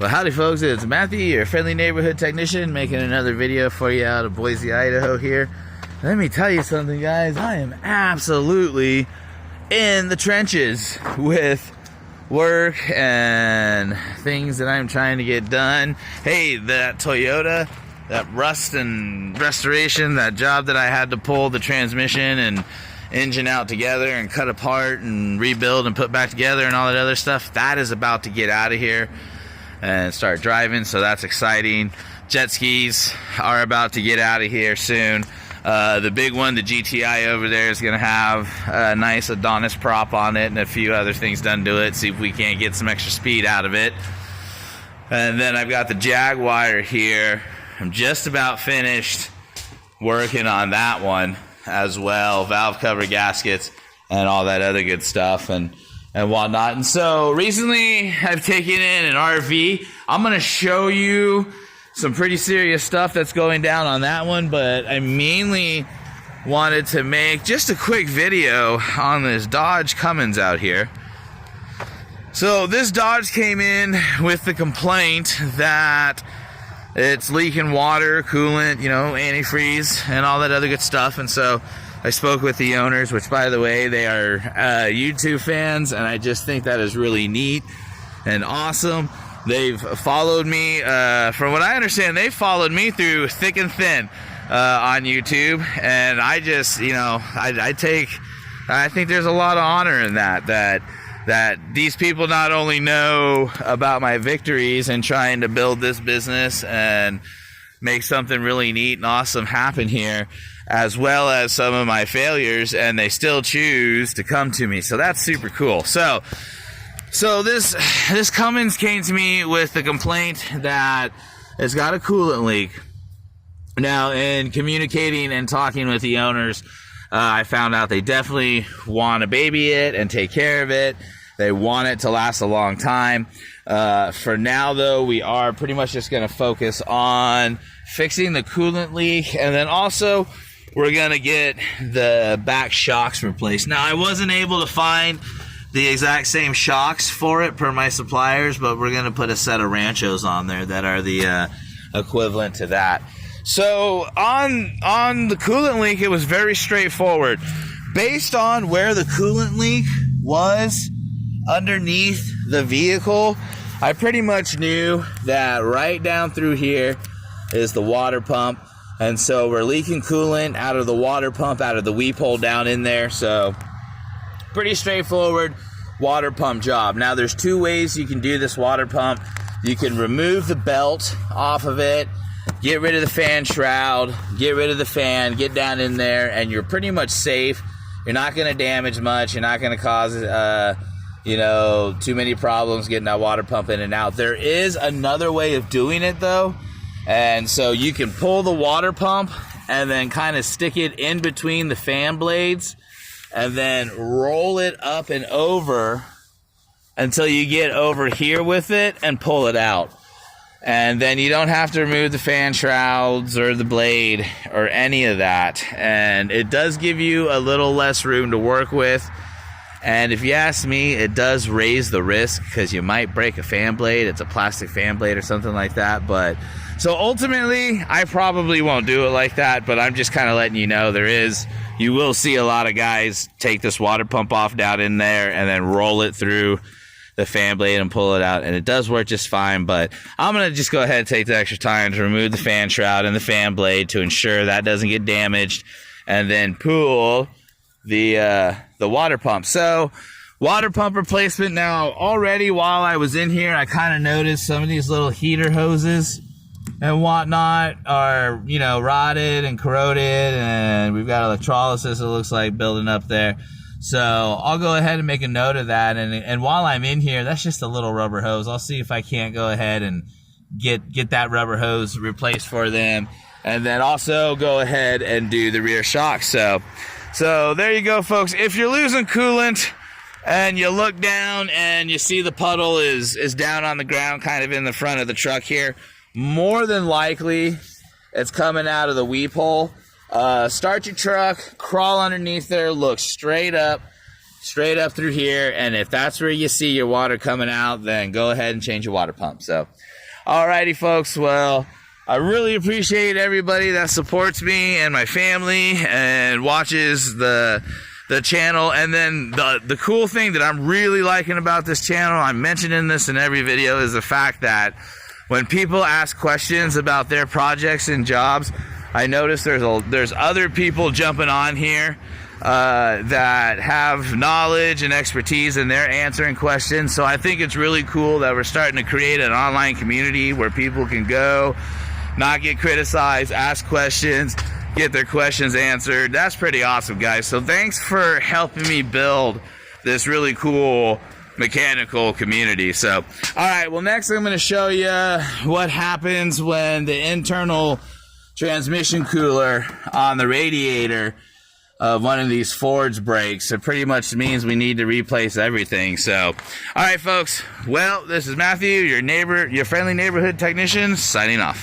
Well, howdy folks, it's Matthew, your friendly neighborhood technician, making another video for you out of Boise, Idaho here. Let me tell you something, guys. I am absolutely in the trenches with work and things that I'm trying to get done. Hey, that Toyota, that rust and restoration, that job that I had to pull the transmission and engine out together and cut apart and rebuild and put back together and all that other stuff, that is about to get out of here and start driving, so that's exciting. Jet skis are about to get out of here soon. The big one, the GTI over there, is going to have a nice Adonis prop on it and a few other things done to it. See if we can't get some extra speed out of it. And then I've got the Jaguar here. I'm just about finished working on that one as well. Valve cover gaskets and all that other good stuff and whatnot. And so recently I've taken in an RV. I'm going to show you some pretty serious stuff that's going down on that one, but I mainly wanted to make just a quick video on this Dodge Cummins out here. So this Dodge came in with the complaint that it's leaking water, coolant, you know, antifreeze and all that other good stuff. And so I spoke with the owners, which, by the way, they are YouTube fans, and I just think that is really neat and awesome. They've followed me, from what I understand, they followed me through thick and thin on YouTube, and I just, you know, I think there's a lot of honor in that these people not only know about my victories and trying to build this business and make something really neat and awesome happen here, as well as some of my failures, and they still choose to come to me. So that's super cool. So this Cummins came to me with the complaint that it's got a coolant leak. Now, in communicating and talking with the owners, I found out they definitely want to baby it and take care of it. They want it to last a long time. For now, though, we are pretty much just going to focus on fixing the coolant leak, and then also we're going to get the back shocks replaced. Now, I wasn't able to find the exact same shocks for it per my suppliers, but we're going to put a set of Ranchos on there that are the equivalent to that. So on the coolant leak, it was very straightforward. Based on where the coolant leak was underneath the vehicle, I pretty much knew that right down through here is the water pump. And so we're leaking coolant out of the water pump, out of the weep hole down in there. So pretty straightforward water pump job. Now there's two ways you can do this water pump. You can remove the belt off of it, get rid of the fan shroud, get rid of the fan, get down in there, and you're pretty much safe. You're not going to damage much. You're not going to cause you know, too many problems getting that water pump in and out. There is another way of doing it, though. And so you can pull the water pump and then kind of stick it in between the fan blades and then roll it up and over until you get over here with it and pull it out. And then you don't have to remove the fan shrouds or the blade or any of that. And it does give you a little less room to work with. And if you ask me, it does raise the risk because you might break a fan blade. It's a plastic fan blade or something like that. But so ultimately, I probably won't do it like that, but I'm just kind of letting you know you will see a lot of guys take this water pump off down in there and then roll it through the fan blade and pull it out, and it does work just fine. But I'm going to just go ahead and take the extra time to remove the fan shroud and the fan blade to ensure that doesn't get damaged, and then pull the water pump. So water pump replacement. Now already while I was in here, I kind of noticed some of these little heater hoses and whatnot are, you know, rotted and corroded, and we've got electrolysis, it looks like, building up there. So I'll go ahead and make a note of that, and while I'm in here, that's just a little rubber hose. I'll see if I can't go ahead and get that rubber hose replaced for them, and then also go ahead and do the rear shock. So there you go, folks. If you're losing coolant and you look down and you see the puddle is down on the ground, kind of in the front of the truck here, more than likely it's coming out of the weep hole. Start your truck, crawl underneath there, look straight up, straight up through here, and if that's where you see your water coming out, then go ahead and change your water pump. So, alrighty folks, well, I really appreciate everybody that supports me and my family and watches the channel. And then the cool thing that I'm really liking about this channel, I'm mentioning this in every video, is the fact that when people ask questions about their projects and jobs, I notice there's other people jumping on here that have knowledge and expertise, and they're answering questions. So I think it's really cool that we're starting to create an online community where people can go, not get criticized, ask questions, get their questions answered. That's pretty awesome, guys. So thanks for helping me build this really cool mechanical community. So, all right, well, next I'm going to show you what happens when the internal transmission cooler on the radiator of one of these Fords breaks. It pretty much means we need to replace everything. So, all right, folks. Well, this is Matthew, your friendly neighborhood technician, signing off.